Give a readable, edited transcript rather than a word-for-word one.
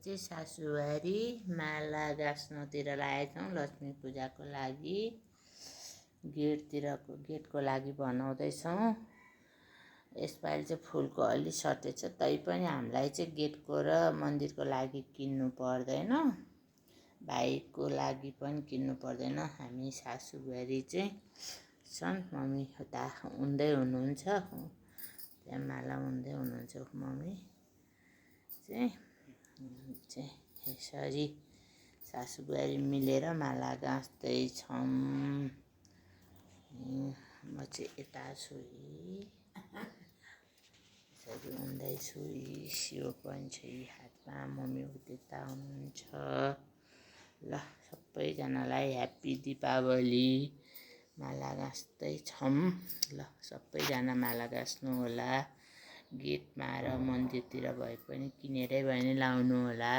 चाहिँ सासूबारी माला गाँस्नुतिर लागेका छौँ लक्ष्मी पूजाको लागि। गेटको लागि बनाउँदैछौँ। यसपालि चाहिँ फुलको अलि सर्टेज छ, तैपनि हामीलाई चाहिँ गेटको र मन्दिरको लागि किन्नु पर्दैन, भाइको लागि पनि किन्नु पर्दैन। हामी सासूबारी चाहिँ छन्, मम्मी उता उन्दै हुनुहुन्छ, त्यहाँ माला उन्दै हुनुहुन्छ मम्मी चाहिँ यसरी सासूबारी मिलेर माला गाँस्दैछौँ। म चाहिँ यता छु, यसरी उन्दैछु। शिव पनि छ हातमा, मम्मी उता हुनुहुन्छ। ल सबैजनालाई ह्याप्पी दीपावली। माला गाँस्दैछौँ। ल सबैजना माला गाँस्नु होला। गेटमा र मन्दिरतिर भए पनि किनेरै भए नि लाउनु होला।